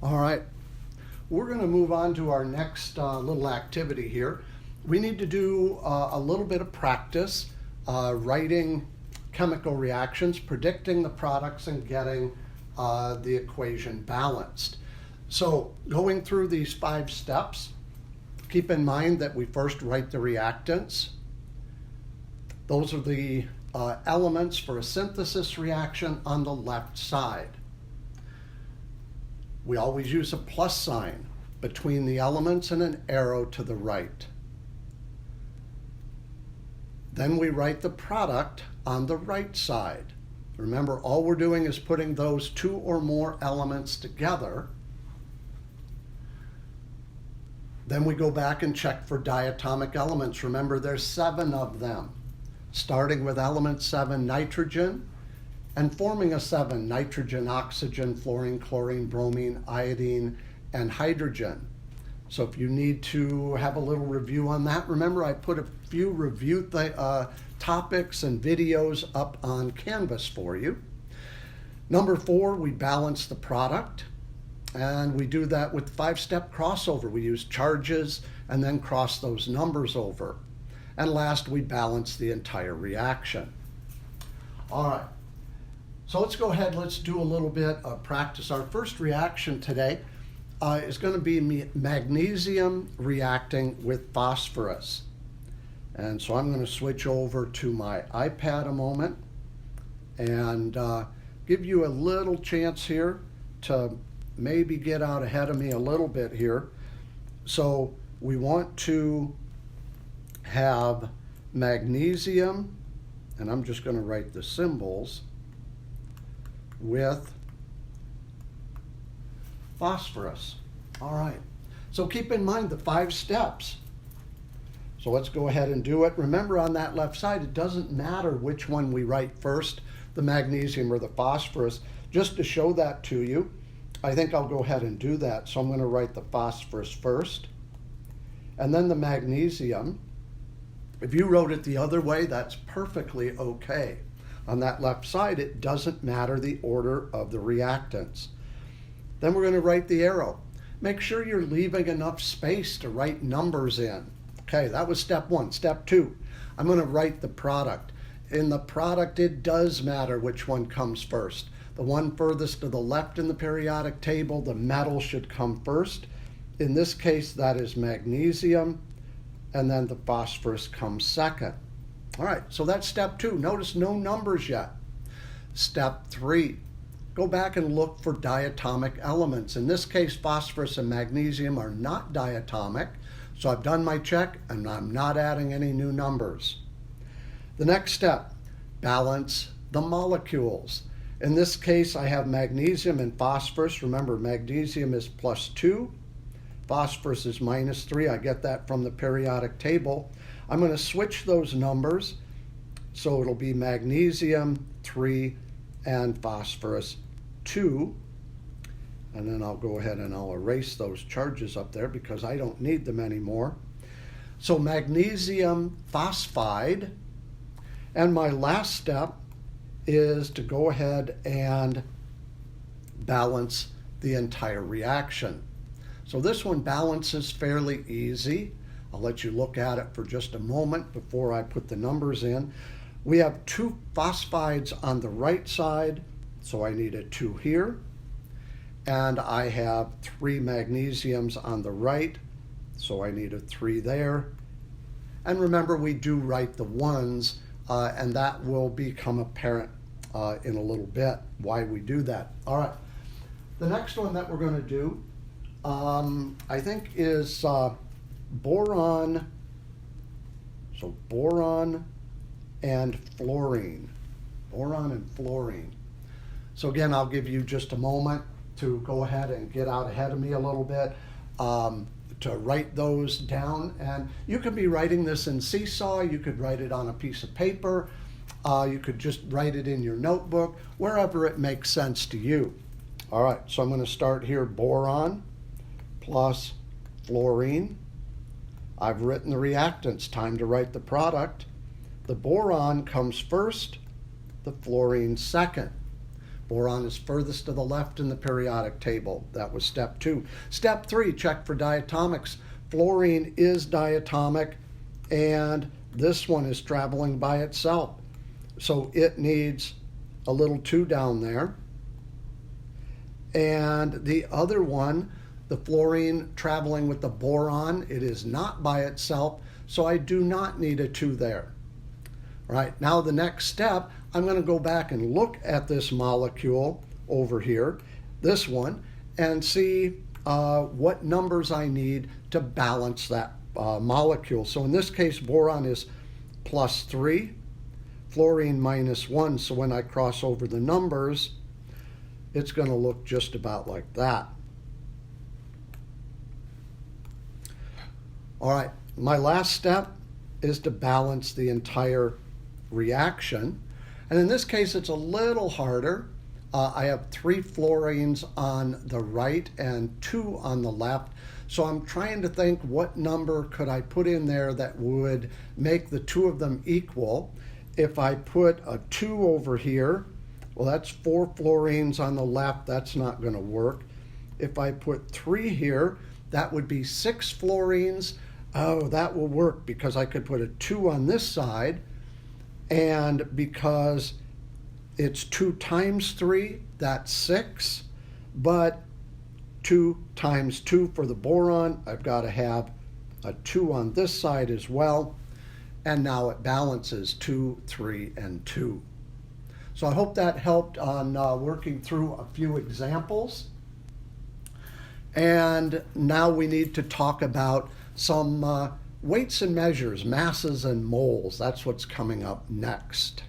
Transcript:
All right, we're going to move on to our next little activity here. We need to do a little bit of practice writing chemical reactions, predicting the products, and getting the equation balanced. So going through these 5 steps, keep in mind that we first write the reactants. Those are the elements for a synthesis reaction on the left side. We always use a plus sign between the elements and an arrow to the right. Then we write the product on the right side. Remember, all we're doing is putting those 2 or more elements together. Then we go back and check for diatomic elements. Remember, there's 7 of them, starting with element 7, nitrogen, and forming a 7, nitrogen, oxygen, fluorine, chlorine, bromine, iodine, and hydrogen. So if you need to have a little review on that, remember I put a few review topics and videos up on Canvas for you. Number 4, we balance the product. And we do that with 5-step crossover. We use charges and then cross those numbers over. And last, we balance the entire reaction. All right, so let's go ahead, let's do a little bit of practice. Our first reaction today is going to be magnesium reacting with phosphorus. And so I'm going to switch over to my iPad a moment and give you a little chance here to maybe get out ahead of me a little bit here. So we want to have magnesium, and I'm just going to write the symbols, with phosphorus. All right, so keep in mind the 5 steps. So let's go ahead and do it. Remember, on that left side, it doesn't matter which one we write first, the magnesium or the phosphorus. Just to show that to you, I think I'll go ahead and do that. So I'm going to write the phosphorus first, and then the magnesium. If you wrote it the other way, that's perfectly okay. On that left side, it doesn't matter the order of the reactants. Then we're going to write the arrow. Make sure you're leaving enough space to write numbers in. Okay, that was step 1. Step 2, I'm going to write the product. In the product, it does matter which one comes first. The one furthest to the left in the periodic table, the metal should come first. In this case, that is magnesium, and then the phosphorus comes second. All right, so that's step 2. Notice no numbers yet. Step 3, go back and look for diatomic elements. In this case, phosphorus and magnesium are not diatomic, so I've done my check and I'm not adding any new numbers. The next step, balance the molecules. In this case, I have magnesium and phosphorus. Remember, magnesium is +2, phosphorus is -3. I get that from the periodic table. I'm going to switch those numbers, so it'll be magnesium 3 and phosphorus 2. And then I'll go ahead and I'll erase those charges up there because I don't need them anymore. So magnesium phosphide. And my last step is to go ahead and balance the entire reaction. So this one balances fairly easy. I'll let you look at it for just a moment before I put the numbers in. We have 2 phosphides on the right side, so I need a 2 here. And I have 3 magnesiums on the right, so I need a 3 there. And remember, we do write the 1s, and that will become apparent in a little bit why we do that. All right, the next one that we're going to do, I think, is boron. So boron and fluorine. Boron and fluorine. So again, I'll give you just a moment to go ahead and get out ahead of me a little bit, to write those down. And you could be writing this in Seesaw, you could write it on a piece of paper, you could just write it in your notebook, wherever it makes sense to you. All right, so I'm going to start here, boron plus fluorine. I've written the reactants, time to write the product. The boron comes first, the fluorine second. Boron is furthest to the left in the periodic table. That was step 2. Step 3, check for diatomics. Fluorine is diatomic, and this one is traveling by itself. So it needs a little 2 down there. And the other one, the fluorine traveling with the boron, it is not by itself, so I do not need a 2 there. All right, now the next step, I'm going to go back and look at this molecule over here, this one, and see what numbers I need to balance that molecule. So in this case, boron is +3, fluorine -1, so when I cross over the numbers, it's going to look just about like that. All right, my last step is to balance the entire reaction. And in this case, it's a little harder. I have 3 fluorines on the right and 2 on the left. So I'm trying to think what number could I put in there that would make the 2 of them equal. If I put a 2 over here, well, that's 4 fluorines on the left. That's not going to work. If I put 3 here, that would be 6 fluorines. Oh, that will work because I could put a 2 on this side. And because it's 2 times 3, that's 6. But 2 times 2 for the boron, I've got to have a 2 on this side as well. And now it balances 2, 3, and 2. So I hope that helped on working through a few examples. And now we need to talk about some weights and measures, masses and moles. That's what's coming up next.